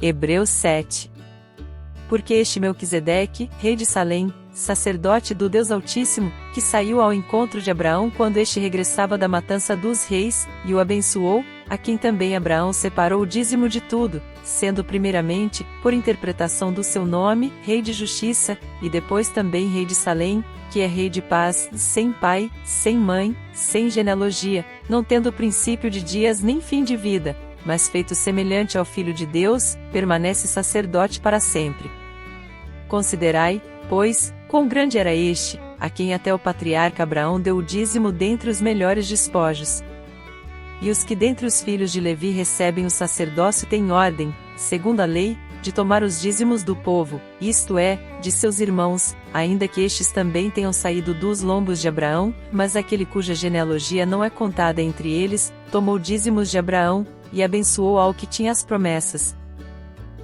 Hebreus 7. Porque este Melquisedeque, rei de Salém, sacerdote do Deus Altíssimo, que saiu ao encontro de Abraão quando este regressava da matança dos reis, e o abençoou, a quem também Abraão separou o dízimo de tudo, sendo primeiramente, por interpretação do seu nome, rei de justiça, e depois também rei de Salém, que é rei de paz, sem pai, sem mãe, sem genealogia, não tendo princípio de dias nem fim de vida, mas feito semelhante ao Filho de Deus, permanece sacerdote para sempre. Considerai, pois, quão grande era este, a quem até o patriarca Abraão deu o dízimo dentre os melhores despojos. E os que dentre os filhos de Levi recebem o sacerdócio têm ordem, segundo a lei, de tomar os dízimos do povo, isto é, de seus irmãos, ainda que estes também tenham saído dos lombos de Abraão, mas aquele cuja genealogia não é contada entre eles, tomou dízimos de Abraão, e abençoou ao que tinha as promessas.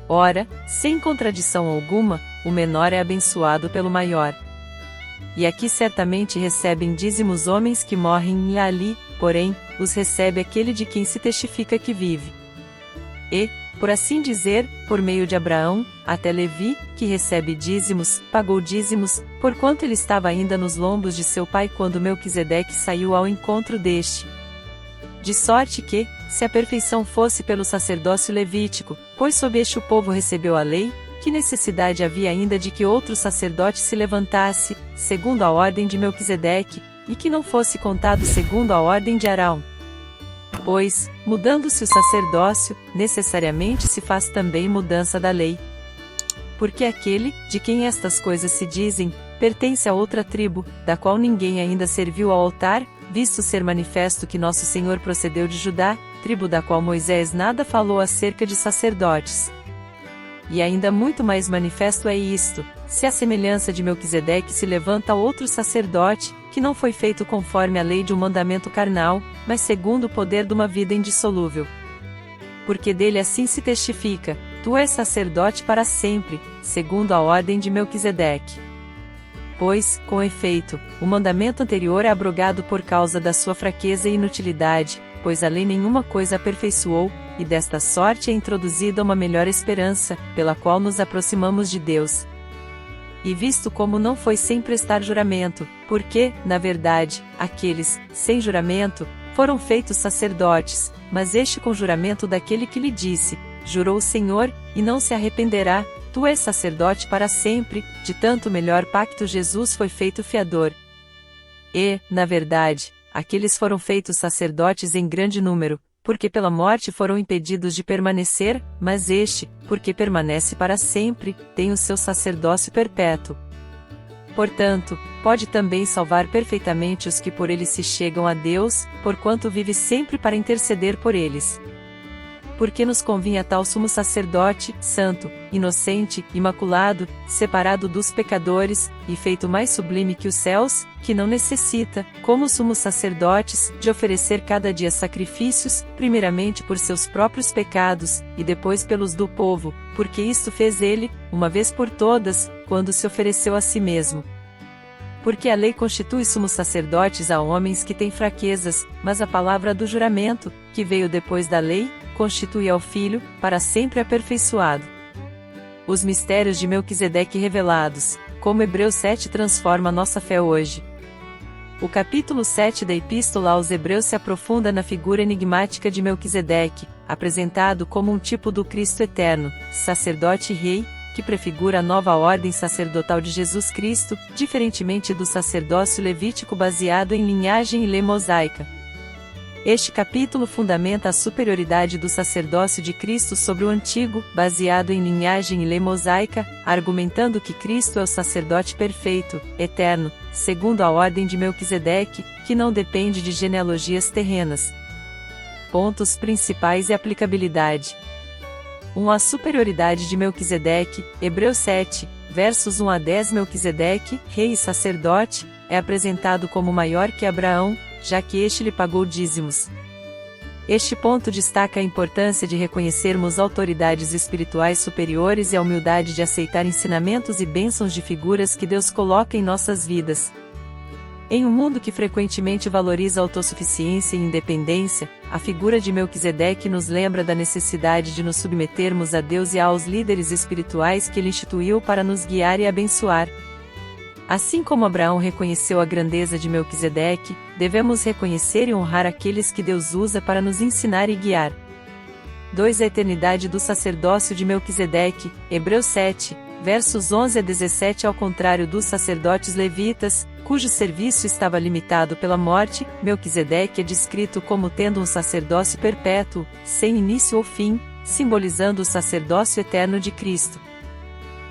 Ora, sem contradição alguma, o menor é abençoado pelo maior. E aqui certamente recebem dízimos homens que morrem e ali, porém, os recebe aquele de quem se testifica que vive. E, por assim dizer, por meio de Abraão, até Levi, que recebe dízimos, pagou dízimos, porquanto ele estava ainda nos lombos de seu pai quando Melquisedeque saiu ao encontro deste. De sorte que, se a perfeição fosse pelo sacerdócio levítico, pois sob este o povo recebeu a lei, que necessidade havia ainda de que outro sacerdote se levantasse, segundo a ordem de Melquisedeque, e que não fosse contado segundo a ordem de Arão? Pois, mudando-se o sacerdócio, necessariamente se faz também mudança da lei. Porque aquele, de quem estas coisas se dizem, pertence a outra tribo, da qual ninguém ainda serviu ao altar, visto ser manifesto que nosso Senhor procedeu de Judá, tribo da qual Moisés nada falou acerca de sacerdotes. E ainda muito mais manifesto é isto, se à semelhança de Melquisedeque se levanta outro sacerdote, que não foi feito conforme a lei de um mandamento carnal, mas segundo o poder de uma vida indissolúvel. Porque dele assim se testifica, tu és sacerdote para sempre, segundo a ordem de Melquisedeque. Pois, com efeito, o mandamento anterior é abrogado por causa da sua fraqueza e inutilidade, pois a lei nenhuma coisa aperfeiçoou, e desta sorte é introduzida uma melhor esperança, pela qual nos aproximamos de Deus. E visto como não foi sem prestar juramento, porque, na verdade, aqueles, sem juramento, foram feitos sacerdotes, mas este com juramento daquele que lhe disse, jurou o Senhor, e não se arrependerá, tu és sacerdote para sempre, de tanto melhor pacto Jesus foi feito fiador. E, na verdade, aqueles foram feitos sacerdotes em grande número, porque pela morte foram impedidos de permanecer, mas este, porque permanece para sempre, tem o seu sacerdócio perpétuo. Portanto, pode também salvar perfeitamente os que por ele se chegam a Deus, porquanto vive sempre para interceder por eles. Porque nos convinha tal sumo sacerdote, santo, inocente, imaculado, separado dos pecadores, e feito mais sublime que os céus, que não necessita, como sumos sacerdotes, de oferecer cada dia sacrifícios, primeiramente por seus próprios pecados, e depois pelos do povo, porque isto fez ele, uma vez por todas, quando se ofereceu a si mesmo. Porque a lei constitui sumos sacerdotes a homens que têm fraquezas, mas a palavra do juramento, que veio depois da lei, constitui ao Filho, para sempre aperfeiçoado. Os mistérios de Melquisedeque revelados, como Hebreus 7 transforma nossa fé hoje. O capítulo 7 da Epístola aos Hebreus se aprofunda na figura enigmática de Melquisedeque, apresentado como um tipo do Cristo eterno, sacerdote e rei, que prefigura a nova ordem sacerdotal de Jesus Cristo, diferentemente do sacerdócio levítico baseado em linhagem e lei mosaica. Este capítulo fundamenta a superioridade do sacerdócio de Cristo sobre o antigo, baseado em linhagem e lei mosaica, argumentando que Cristo é o sacerdote perfeito, eterno, segundo a ordem de Melquisedeque, que não depende de genealogias terrenas. Pontos principais e aplicabilidade. 1. A superioridade de Melquisedeque, Hebreus 7, versos 1 a 10. Melquisedeque, rei e sacerdote, é apresentado como maior que Abraão, já que este lhe pagou dízimos. Este ponto destaca a importância de reconhecermos autoridades espirituais superiores e a humildade de aceitar ensinamentos e bênçãos de figuras que Deus coloca em nossas vidas. Em um mundo que frequentemente valoriza autossuficiência e independência, a figura de Melquisedeque nos lembra da necessidade de nos submetermos a Deus e aos líderes espirituais que ele instituiu para nos guiar e abençoar. Assim como Abraão reconheceu a grandeza de Melquisedeque, devemos reconhecer e honrar aqueles que Deus usa para nos ensinar e guiar. 2. A eternidade do sacerdócio de Melquisedeque, Hebreus 7, versos 11 a 17. Ao contrário dos sacerdotes levitas, cujo serviço estava limitado pela morte, Melquisedeque é descrito como tendo um sacerdócio perpétuo, sem início ou fim, simbolizando o sacerdócio eterno de Cristo.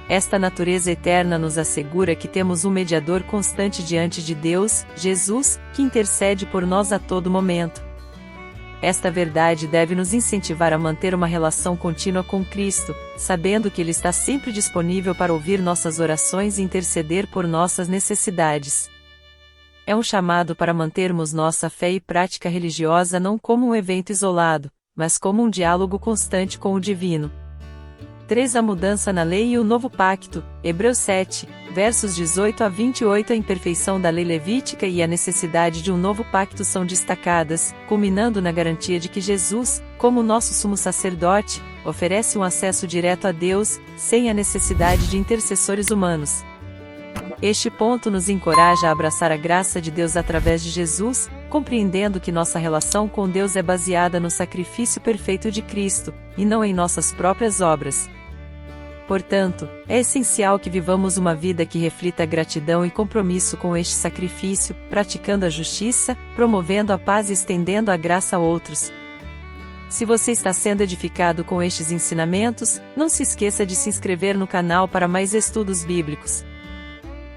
Esta natureza eterna nos assegura que temos um mediador constante diante de Deus, Jesus, que intercede por nós a todo momento. Esta verdade deve nos incentivar a manter uma relação contínua com Cristo, sabendo que Ele está sempre disponível para ouvir nossas orações e interceder por nossas necessidades. É um chamado para mantermos nossa fé e prática religiosa não como um evento isolado, mas como um diálogo constante com o divino. 3. A mudança na lei e o novo pacto, Hebreus 7, versos 18 a 28. A imperfeição da lei levítica e a necessidade de um novo pacto são destacadas, culminando na garantia de que Jesus, como nosso sumo sacerdote, oferece um acesso direto a Deus, sem a necessidade de intercessores humanos. Este ponto nos encoraja a abraçar a graça de Deus através de Jesus, compreendendo que nossa relação com Deus é baseada no sacrifício perfeito de Cristo, e não em nossas próprias obras. Portanto, é essencial que vivamos uma vida que reflita gratidão e compromisso com este sacrifício, praticando a justiça, promovendo a paz e estendendo a graça a outros. Se você está sendo edificado com estes ensinamentos, não se esqueça de se inscrever no canal para mais estudos bíblicos.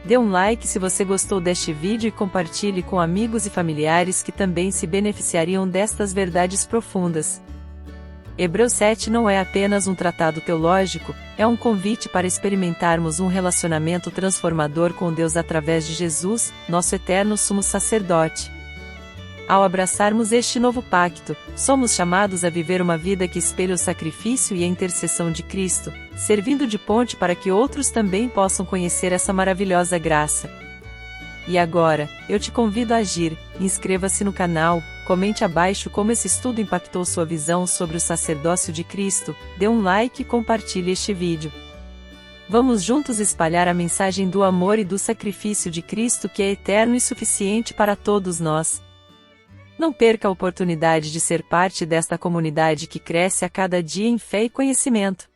Dê um like se você gostou deste vídeo e compartilhe com amigos e familiares que também se beneficiariam destas verdades profundas. Hebreus 7 não é apenas um tratado teológico, é um convite para experimentarmos um relacionamento transformador com Deus através de Jesus, nosso eterno sumo sacerdote. Ao abraçarmos este novo pacto, somos chamados a viver uma vida que espelha o sacrifício e a intercessão de Cristo, servindo de ponte para que outros também possam conhecer essa maravilhosa graça. E agora, eu te convido a agir, inscreva-se no canal, comente abaixo como esse estudo impactou sua visão sobre o sacerdócio de Cristo, dê um like e compartilhe este vídeo. Vamos juntos espalhar a mensagem do amor e do sacrifício de Cristo que é eterno e suficiente para todos nós. Não perca a oportunidade de ser parte desta comunidade que cresce a cada dia em fé e conhecimento.